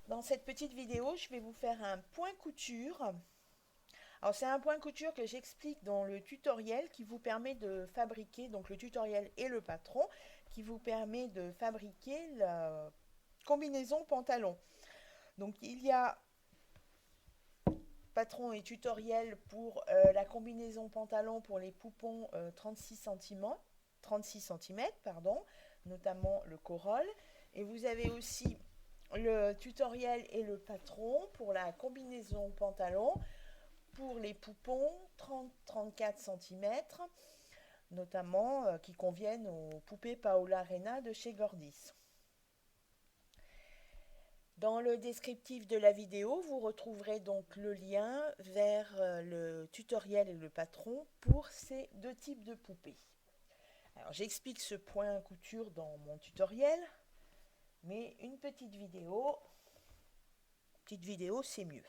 Dans cette petite vidéo, je vais vous faire un point couture. Alors c'est un point couture que j'explique dans le tutoriel qui vous permet de fabriquer, donc le tutoriel et le patron, qui vous permet de fabriquer la combinaison pantalon. Donc il y a patron et tutoriel pour la combinaison pantalon pour les poupons 36 cm, pardon, notamment le corolle. Et vous avez aussi le tutoriel et le patron pour la combinaison pantalon pour les poupons 30-34 cm, notamment qui conviennent aux poupées Paola Reina de chez Gordis. Dans le descriptif de la vidéo, vous retrouverez donc le lien vers le tutoriel et le patron pour ces deux types de poupées. Alors j'explique ce point couture dans mon tutoriel, mais une petite vidéo c'est mieux.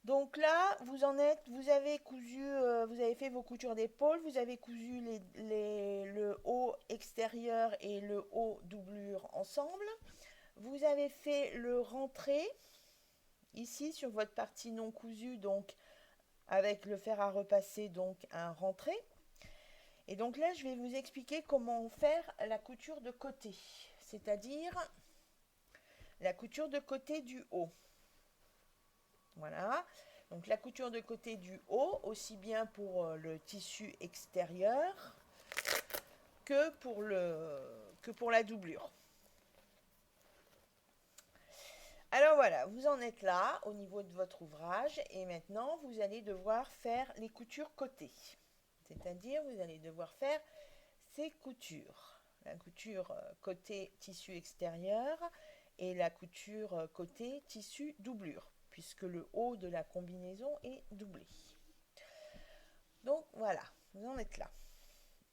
Donc là, vous avez cousu, vous avez fait vos coutures d'épaule, vous avez cousu le haut extérieur et le haut doublure ensemble. Vous avez fait le rentré ici sur votre partie non cousue, donc avec le fer à repasser, donc un rentré. Et donc là, je vais vous expliquer comment faire la couture de côté, c'est-à-dire la couture de côté du haut. Voilà, donc la couture de côté du haut, aussi bien pour le tissu extérieur que pour la doublure. Alors voilà, vous en êtes là au niveau de votre ouvrage et maintenant vous allez devoir faire les coutures côté. C'est-à-dire vous allez devoir faire ces coutures. La couture côté tissu extérieur et la couture côté tissu doublure, puisque le haut de la combinaison est doublé. Donc voilà, vous en êtes là.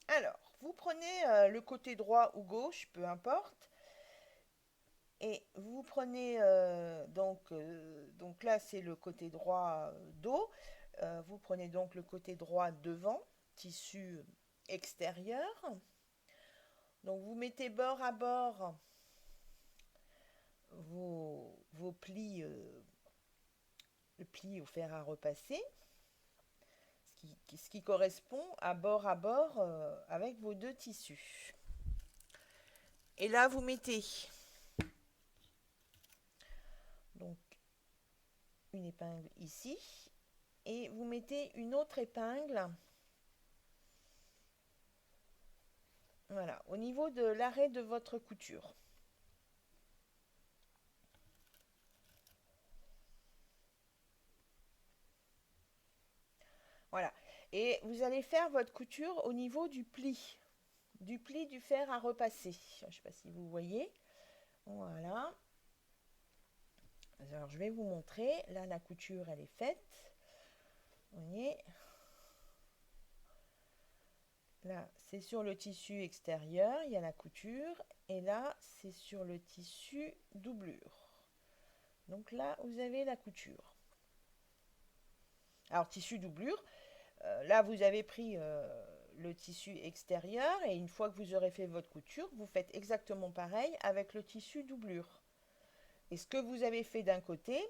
Alors, vous prenez le côté droit ou gauche, peu importe, et vous prenez donc là c'est le côté droit dos. Vous prenez donc le côté droit devant, tissu extérieur. Donc vous mettez bord à bord vos plis, le pli au fer à repasser, ce qui correspond à bord avec vos deux tissus. Et là vous mettez donc une épingle ici et vous mettez une autre épingle, voilà, au niveau de l'arrêt de votre couture. Voilà, et vous allez faire votre couture au niveau du pli du fer à repasser. Je ne sais pas si vous voyez. Voilà. Alors je vais vous montrer. Là la couture elle est faite. Vous voyez. Là c'est sur le tissu extérieur, il y a la couture. Et là c'est sur le tissu doublure. Donc là vous avez la couture. Alors tissu doublure, là vous avez pris le tissu extérieur et une fois que vous aurez fait votre couture, vous faites exactement pareil avec le tissu doublure. Et ce que vous avez fait d'un côté,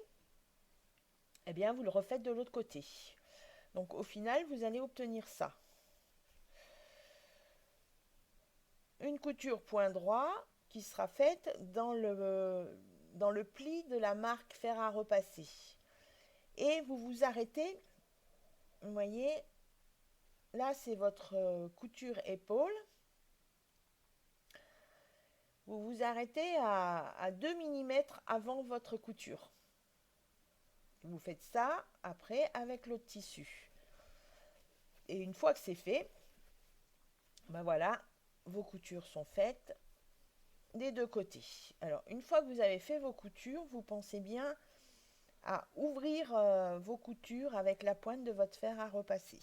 eh bien vous le refaites de l'autre côté. Donc au final, vous allez obtenir ça. Une couture point droit qui sera faite dans le pli de la marque fer à repasser. Et vous vous arrêtez, vous voyez, là c'est votre couture épaule. Vous vous arrêtez à 2 mm avant votre couture. Vous faites ça après avec l'autre tissu. Et une fois que c'est fait, ben voilà, vos coutures sont faites des deux côtés. Alors une fois que vous avez fait vos coutures, vous pensez bien à ouvrir vos coutures avec la pointe de votre fer à repasser.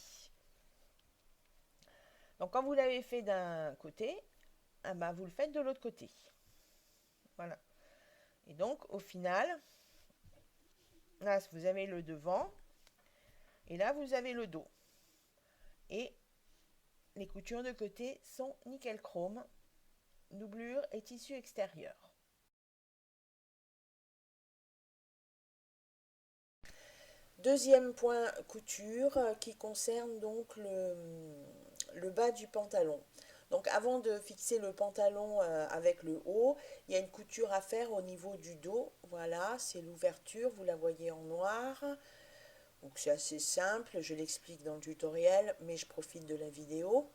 Donc quand vous l'avez fait d'un côté, ben, vous le faites de l'autre côté. Voilà. Et donc au final, là vous avez le devant et là vous avez le dos. Et les coutures de côté sont nickel chrome, doublure et tissu extérieur. Deuxième point couture qui concerne donc le bas du pantalon. Donc avant de fixer le pantalon avec le haut, il y a une couture à faire au niveau du dos. Voilà, c'est l'ouverture, vous la voyez en noir. Donc c'est assez simple, je l'explique dans le tutoriel, mais je profite de la vidéo.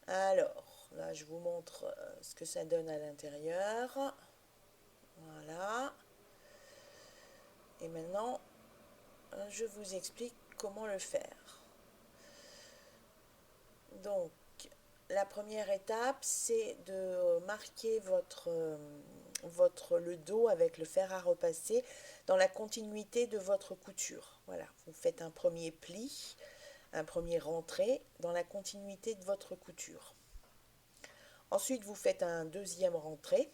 Alors, là je vous montre ce que ça donne à l'intérieur. Voilà. Et maintenant, je vous explique comment le faire. Donc, la première étape, c'est de marquer le dos avec le fer à repasser dans la continuité de votre couture. Voilà, vous faites un premier pli, un premier rentré dans la continuité de votre couture. Ensuite, vous faites un deuxième rentré.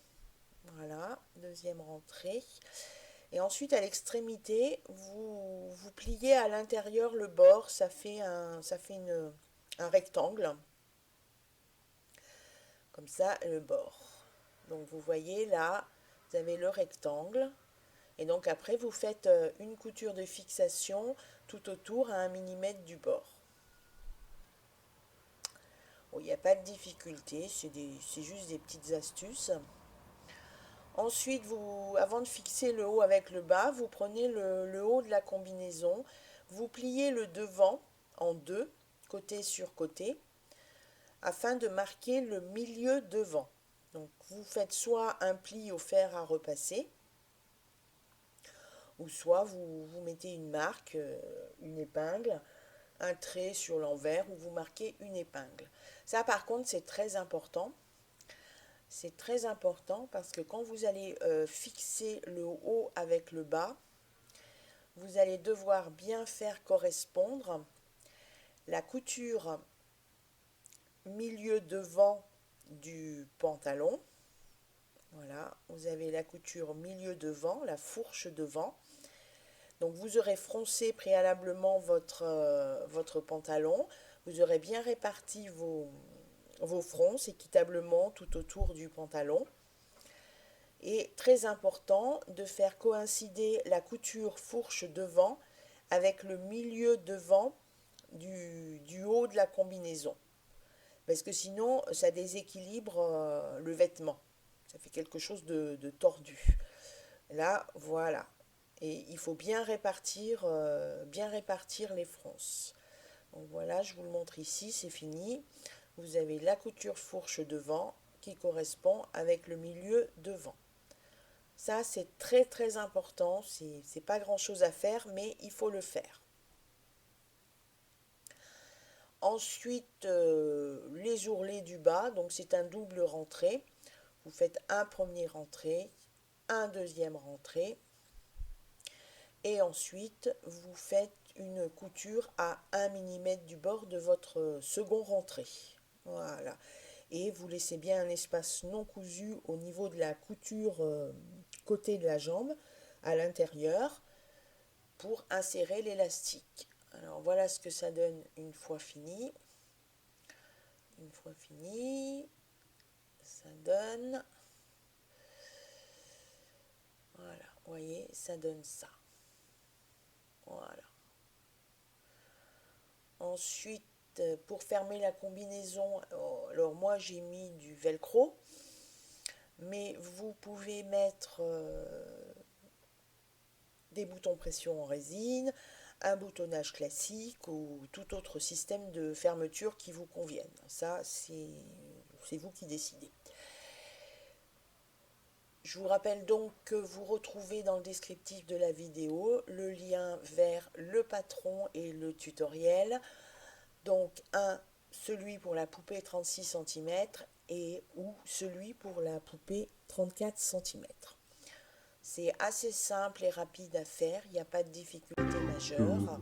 Voilà, deuxième rentrée. Et ensuite, à l'extrémité, vous pliez à l'intérieur le bord, ça fait un rectangle. Comme ça, le bord. Donc, vous voyez là, vous avez le rectangle. Et donc, après, vous faites une couture de fixation tout autour à 1 mm du bord. Bon, il n'y a pas de difficulté, c'est juste des petites astuces. Ensuite, avant de fixer le haut avec le bas, vous prenez le haut de la combinaison, vous pliez le devant en deux, côté sur côté, afin de marquer le milieu devant. Donc, vous faites soit un pli au fer à repasser, ou soit vous mettez une marque, une épingle, un trait sur l'envers, où vous marquez une épingle. Ça, par contre, c'est très important. C'est très important parce que quand vous allez fixer le haut avec le bas, vous allez devoir bien faire correspondre la couture milieu devant du pantalon. Voilà, vous avez la couture milieu devant, la fourche devant. Donc vous aurez froncé préalablement votre pantalon, vous aurez bien réparti vos fronces équitablement tout autour du pantalon. Et très important de faire coïncider la couture fourche devant avec le milieu devant du haut de la combinaison. Parce que sinon, ça déséquilibre le vêtement. Ça fait quelque chose de tordu. Là, voilà. Et il faut bien répartir les fronces. Donc voilà, je vous le montre ici, c'est fini. Vous avez la couture fourche devant qui correspond avec le milieu devant. Ça, c'est très très important. C'est pas grand chose à faire, mais il faut le faire. Ensuite, les ourlets du bas, donc c'est un double rentré. Vous faites un premier rentré, un deuxième rentré. Et ensuite, vous faites une couture à 1 mm du bord de votre second rentré. Voilà. Et vous laissez bien un espace non cousu au niveau de la couture côté de la jambe, à l'intérieur, pour insérer l'élastique. Alors voilà ce que ça donne une fois fini. Une fois fini, ça donne... Voilà, vous voyez, ça donne ça. Voilà. Ensuite, pour fermer la combinaison, alors moi j'ai mis du velcro, mais vous pouvez mettre des boutons pression en résine, un boutonnage classique ou tout autre système de fermeture qui vous convienne. Ça, c'est vous qui décidez. Je vous rappelle donc que vous retrouvez dans le descriptif de la vidéo le lien vers le patron et le tutoriel. Donc celui pour la poupée 36 cm ou celui pour la poupée 34 cm. C'est assez simple et rapide à faire, il n'y a pas de difficulté majeure.